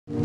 Hi,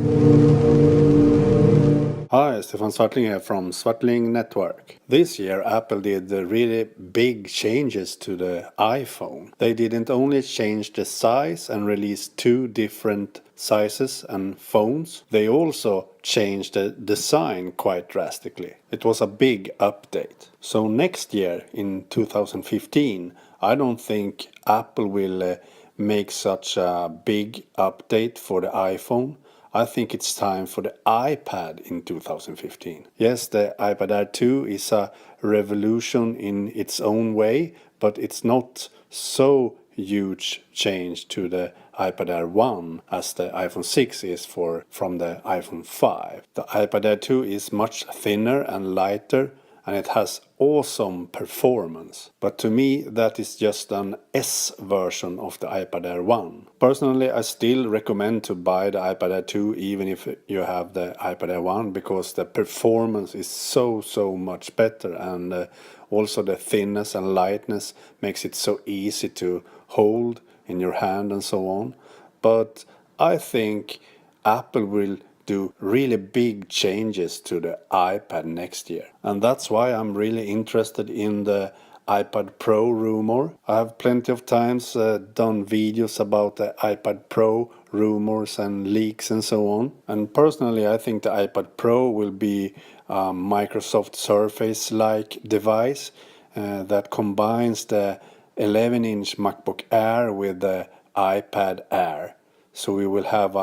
Stefan Swartling here from Swartling Network. This year Apple did the really big changes to the iPhone. They didn't only change the size and release two different sizes and phones, they also changed the design quite drastically. It was a big update. So next year in 2015, I don't think Apple will make such a big update for the iPhone. I think it's time for the iPad in 2015. Yes, the iPad Air 2 is a revolution in its own way, but it's not so huge change to the iPad Air 1 as the iPhone 6 is from the iPhone 5. The iPad Air 2 is much thinner and lighter, and it has awesome performance. But to me, that is just an S version of the iPad Air 1. Personally, I still recommend to buy the iPad Air 2 even if you have the iPad Air 1, because the performance is so much better, and also the thinness and lightness makes it so easy to hold in your hand and so on. But I think Apple will do really big changes to the iPad next year. And that's why I'm really interested in the iPad Pro rumor. I have plenty of times done videos about the iPad Pro rumors and leaks and so on. And personally, I think the iPad Pro will be a Microsoft Surface-like device that combines the 11-inch MacBook Air with the iPad Air. So we will have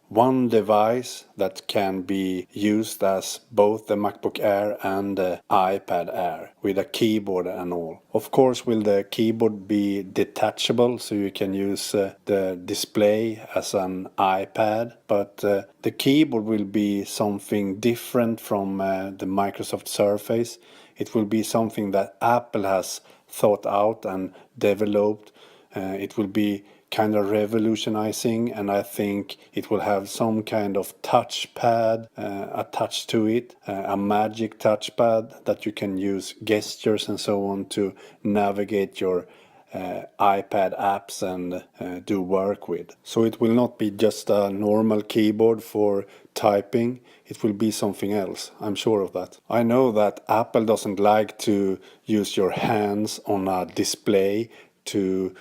one device that can be used as both the MacBook Air and the iPad Air with a keyboard and all. Of course, will the keyboard be detachable so you can use the display as an iPad, but the keyboard will be something different from the Microsoft Surface. It will be something that Apple has thought out and developed. It will be kind of revolutionizing, and I think it will have some kind of touchpad attached to it, a magic touchpad that you can use gestures and so on to navigate your iPad apps and do work with. So it will not be just a normal keyboard for typing, it will be something else, I'm sure of that. I know that Apple doesn't like to use your hands on a display to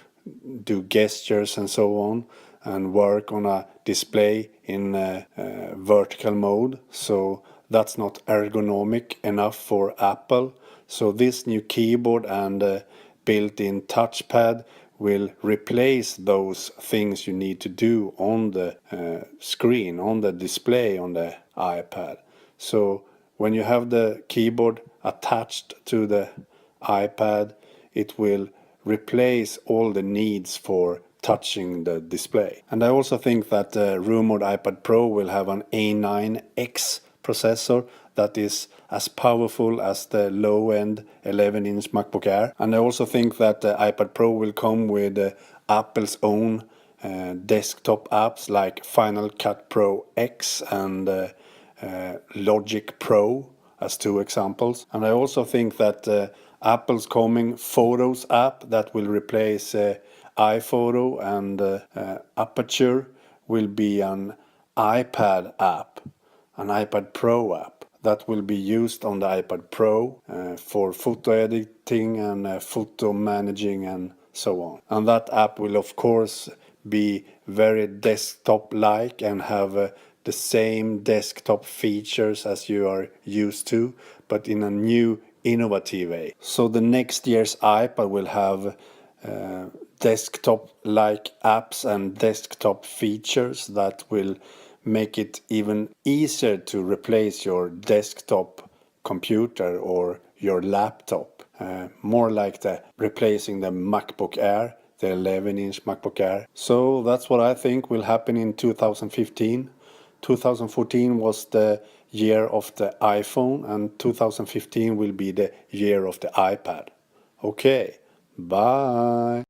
do gestures and so on and work on a display in vertical mode, so that's not ergonomic enough for Apple. So this new keyboard and built-in touchpad will replace those things you need to do on the screen, on the display on the iPad. So when you have the keyboard attached to the iPad, it will replace all the needs for touching the display. And I also think that the rumored iPad Pro will have an A9X processor that is as powerful as the low-end 11-inch MacBook Air. And I also think that the iPad Pro will come with Apple's own desktop apps like Final Cut Pro X and Logic Pro as two examples. And I also think that Apple's coming Photos app that will replace iPhoto and Aperture will be an iPad app, an iPad Pro app that will be used on the iPad Pro for photo editing and photo managing and so on. And that app will of course be very desktop-like and have the same desktop features as you are used to, but in a new innovative way. So the next year's iPad will have desktop-like apps and desktop features that will make it even easier to replace your desktop computer or your laptop. More like replacing the MacBook Air, the 11-inch MacBook Air. So that's what I think will happen in 2015. 2014 was the year of the iPhone, and 2015 will be the year of the iPad. Okay, bye.